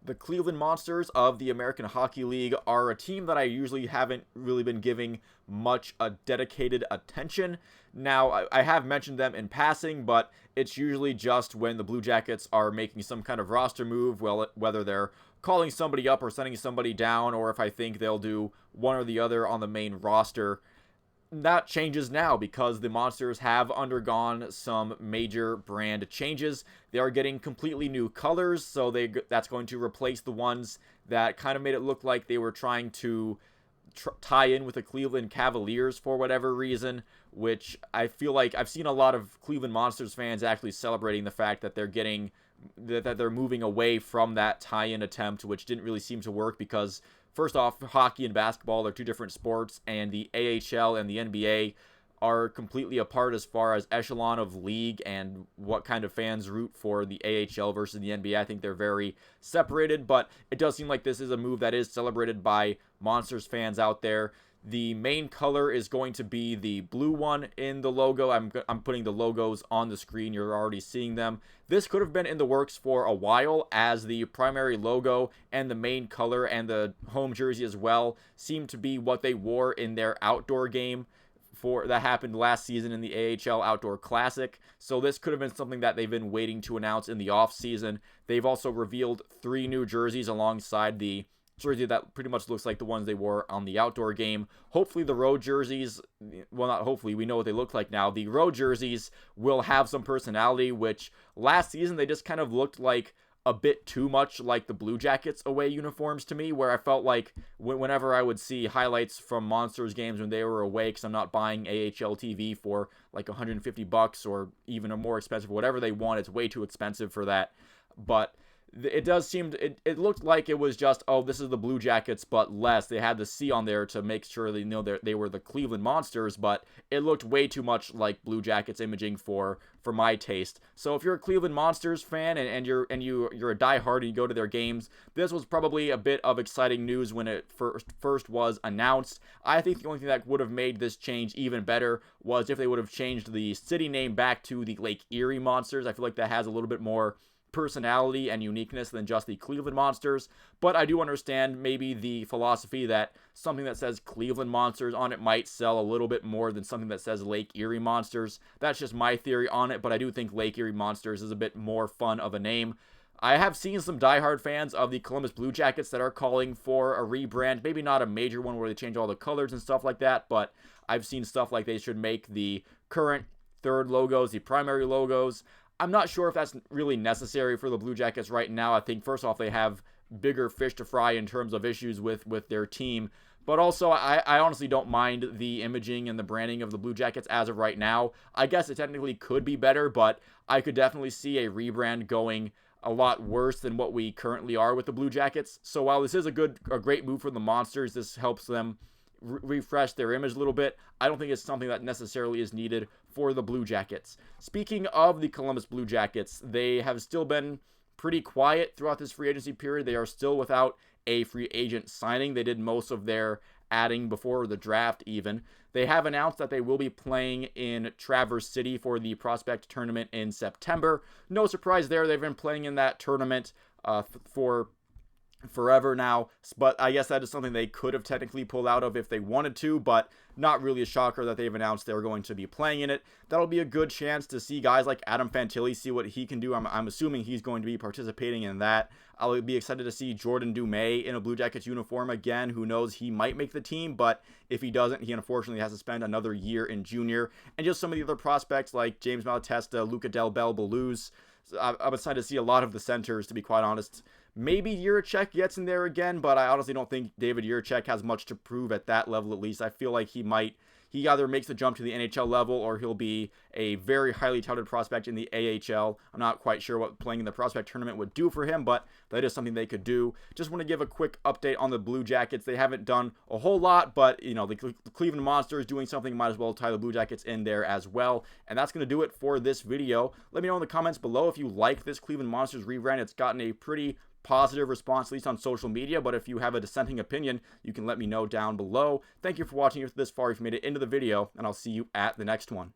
The Cleveland Monsters of the American Hockey League are a team that I usually haven't really been giving much dedicated attention. Now, I have mentioned them in passing, but it's usually just when the Blue Jackets are making some kind of roster move, well, whether they're calling somebody up or sending somebody down, or if I think they'll do one or the other on the main roster. That changes now because the Monsters have undergone some major brand changes. They are getting completely new colors, so that's going to replace the ones that kind of made it look like they were trying to tie in with the Cleveland Cavaliers for whatever reason, which I feel like I've seen a lot of Cleveland Monsters fans actually celebrating the fact that they're moving away from that tie-in attempt, which didn't really seem to work because first off, hockey and basketball are two different sports, and the AHL and the NBA are completely apart as far as echelon of league and what kind of fans root for the AHL versus the NBA. I think they're very separated, but it does seem like this is a move that is celebrated by Monsters fans out there. The main color is going to be the blue one in the logo. I'm putting the logos on the screen. You're already seeing them. This could have been in the works for a while, as the primary logo and the main color and the home jersey as well seem to be what they wore in their outdoor game that happened last season in the AHL Outdoor Classic. So this could have been something that they've been waiting to announce in the offseason. They've also revealed 3 new jerseys alongside the jersey that pretty much looks like the ones they wore on the outdoor game. Hopefully the road jerseys, well, not hopefully, we know what they look like now. The road jerseys will have some personality, which last season they just kind of looked like a bit too much like the Blue Jackets away uniforms to me, where I felt like whenever I would see highlights from Monsters games when they were away, because I'm not buying AHL TV for like $150 or even a more expensive, whatever they want, it's way too expensive for that. But it does seem it looked like it was just, oh, this is the Blue Jackets but less. They had the C on there to make sure they know they were the Cleveland Monsters, but it looked way too much like Blue Jackets imaging for my taste. So if you're a Cleveland Monsters fan and you're a diehard and you go to their games, this was probably a bit of exciting news when it first was announced. I think the only thing that would have made this change even better was if they would have changed the city name back to the Lake Erie Monsters. I feel like that has a little bit more personality and uniqueness than just the Cleveland Monsters, but I do understand maybe the philosophy that something that says Cleveland Monsters on it might sell a little bit more than something that says Lake Erie Monsters. That's just my theory on it, but I do think Lake Erie Monsters is a bit more fun of a name. I have seen some diehard fans of the Columbus Blue Jackets that are calling for a rebrand, maybe not a major one where they change all the colors and stuff like that, but I've seen stuff like they should make the current third logos the primary logos. I'm not sure if that's really necessary for the Blue Jackets right now. I think, first off, they have bigger fish to fry in terms of issues with their team. But also, I honestly don't mind the imaging and the branding of the Blue Jackets as of right now. I guess it technically could be better, but I could definitely see a rebrand going a lot worse than what we currently are with the Blue Jackets. So while this is a great move for the Monsters, this helps them refresh their image a little bit. I don't think it's something that necessarily is needed for the Blue Jackets. Speaking of the Columbus Blue Jackets, they have still been pretty quiet throughout this free agency period. They are still without a free agent signing. They did most of their adding before the draft even. They have announced that they will be playing in Traverse City for the prospect tournament in September. No surprise there. They've been playing in that tournament for forever now, but I guess that is something they could have technically pulled out of if they wanted to, but not really a shocker that they've announced they're going to be playing in it. That'll be a good chance to see guys like Adam Fantilli, see what he can do. I'm assuming he's going to be participating in that. I'll be excited to see Jordan Dumais in a Blue Jackets uniform again. Who knows, he might make the team, but if he doesn't, he unfortunately has to spend another year in junior. And just some of the other prospects like James Malatesta, Luca Del Bel Belouz. I'm excited to see a lot of the centers, to be quite honest. Maybe Jiricek gets in there again, but I honestly don't think David Jiricek has much to prove at that level, at least. I feel like he either makes the jump to the NHL level or he'll be a very highly touted prospect in the AHL. I'm not quite sure what playing in the prospect tournament would do for him, but that is something they could do. Just want to give a quick update on the Blue Jackets. They haven't done a whole lot, but the Cleveland Monsters doing something, might as well tie the Blue Jackets in there as well. And that's going to do it for this video. Let me know in the comments below if you like this Cleveland Monsters rebrand. It's gotten a pretty positive response, at least on social media, but if you have a dissenting opinion, you can let me know down below. Thank you for watching this far if you made it into the video, and I'll see you at the next one.